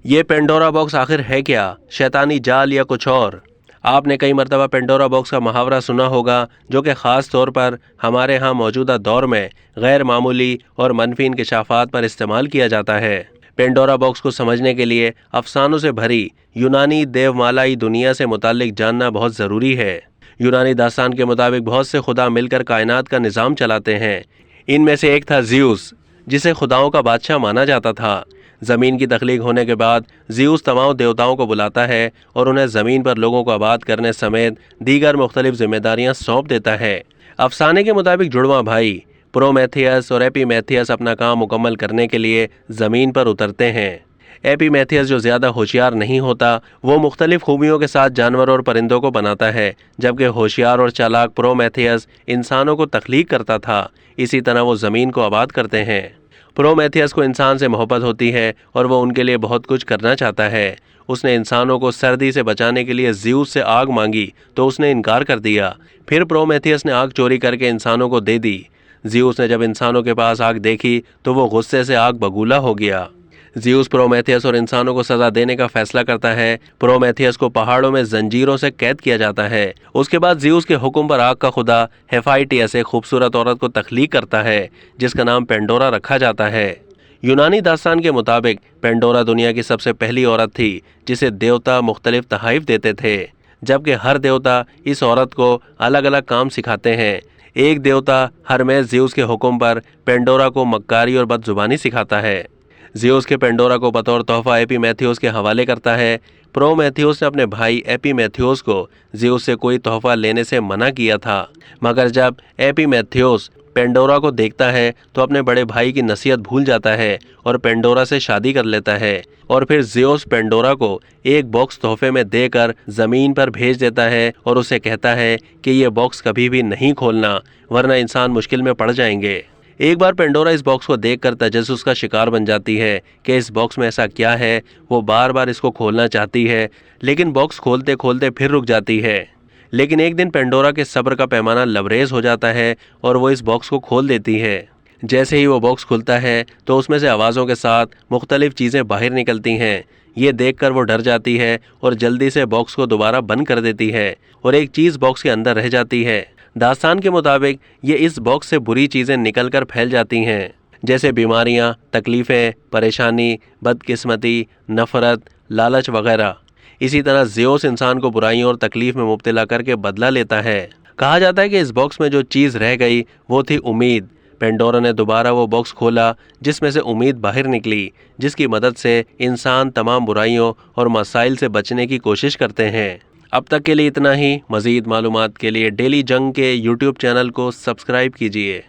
ये Pandora box आखिर है क्या, शैतानी जाल या कुछ और? आपने कई मरतबा पेंडोरा बॉक्स का मुहावरा सुना होगा, जो कि ख़ास तौर पर हमारे यहाँ मौजूदा दौर में गैर मामूली और मनफी इंकशाफात पर इस्तेमाल किया जाता है। पेंडोरा बॉक्स को समझने के लिए अफसानों से भरी यूनानी देवमालाई दुनिया से मुताल्लिक जानना बहुत ज़रूरी है। यूनानी दास्तान के मुताबिक बहुत से खुदा मिलकर कायनात का निज़ाम चलाते हैं। इनमें से एक था ज़्यूस, जिसे खुदाओं का बादशाह माना जाता था। ज़मीन की तख्लीक होने के बाद ज़्यूस तमाम देवताओं को बुलाता है और उन्हें ज़मीन पर लोगों को आबाद करने समेत दीगर मुख्तलिफ जिम्मेदारियां सौंप देता है। अफसाने के मुताबिक जुड़वा भाई प्रोमेथियस और एपीमेथियस अपना काम मुकम्मल करने के लिए ज़मीन पर उतरते हैं। एपीमेथियस, जो ज़्यादा होशियार नहीं होता, वो मुख्तलिफ खूबियों के साथ जानवरों और परिंदों को बनाता है, जबकि होशियार और चालाक प्रोमेथियस इंसानों को तख्लीक करता था। इसी तरह वो ज़मीन को आबाद करते हैं। प्रोमेथियस को इंसान से मोहब्बत होती है और वो उनके लिए बहुत कुछ करना चाहता है। उसने इंसानों को सर्दी से बचाने के लिए ज़्यूस से आग मांगी तो उसने इनकार कर दिया। फिर प्रोमेथियस ने आग चोरी करके इंसानों को दे दी। ज़्यूस ने जब इंसानों के पास आग देखी तो वो गुस्से से आग बगूला हो गया। ज़्यूस प्रोमेथियस और इंसानों को सज़ा देने का फैसला करता है। प्रोमेथियस को पहाड़ों में जंजीरों से कैद किया जाता है। उसके बाद ज़्यूस के हुक्म पर आग का खुदा हेफाइटियस एक खूबसूरत औरत को तख्लीक करता है, जिसका नाम पेंडोरा रखा जाता है। यूनानी दास्तान के मुताबिक पेंडोरा दुनिया की सबसे पहली औरत थी जिसे देवता मुख्तलिफ तहाइफ देते थे, जबकि हर देवता इस औरत को अलग अलग काम सिखाते हैं। एक देवता हरमेस ज़्यूस के हुक्म पर पेंडोरा को मक्कारी और बदजुबानी सिखाता है। ज़्यूस के पेंडोरा को बतौर तोहफा एपीमेथियोस के हवाले करता है। प्रोमेथियोस ने अपने भाई एपीमेथियोस को ज़्यूस से कोई तोहफा लेने से मना किया था, मगर जब एपीमेथियोस पेंडोरा को देखता है तो अपने बड़े भाई की नसीहत भूल जाता है और पेंडोरा से शादी कर लेता है। और फिर ज़्यूस पेंडोरा को एक बॉक्स तोहफे में देकर ज़मीन पर भेज देता है और उसे कहता है कि ये बॉक्स कभी भी नहीं खोलना, वरना इंसान मुश्किल में पड़ जाएंगे। एक बार पेंडोरा इस बॉक्स को देखकर तजस्सुस का शिकार बन जाती है कि इस बॉक्स में ऐसा क्या है। वो बार बार इसको खोलना चाहती है, लेकिन बॉक्स खोलते खोलते फिर रुक जाती है। लेकिन एक दिन पेंडोरा के सब्र का पैमाना लबरेज हो जाता है और वो इस बॉक्स को खोल देती है। जैसे ही वो बॉक्स खुलता है तो उसमें से आवाज़ों के साथ मुख्तलिफ चीज़ें बाहर निकलती हैं। ये देखकर वो डर जाती है और जल्दी से बॉक्स को दोबारा बंद कर देती है और एक चीज़ बॉक्स के अंदर रह जाती है। दास्तान के मुताबिक ये इस बॉक्स से बुरी चीज़ें निकलकर फैल जाती हैं, जैसे बीमारियां, तकलीफ़ें, परेशानी, बदकिस्मती, नफ़रत, लालच वगैरह। इसी तरह ज़्यूस इंसान को बुराइयों और तकलीफ़ में मुब्तला करके बदला लेता है। कहा जाता है कि इस बॉक्स में जो चीज़ रह गई वो थी उम्मीद। पेंडोरा ने दोबारा वो बॉक्स खोला जिसमें से उम्मीद बाहर निकली, जिसकी मदद से इंसान तमाम बुराइयों और मसाइल से बचने की कोशिश करते हैं। अब तक के लिए इतना ही। मज़ीद मालूमात के लिए डेली जंग के यूट्यूब चैनल को सब्सक्राइब कीजिए।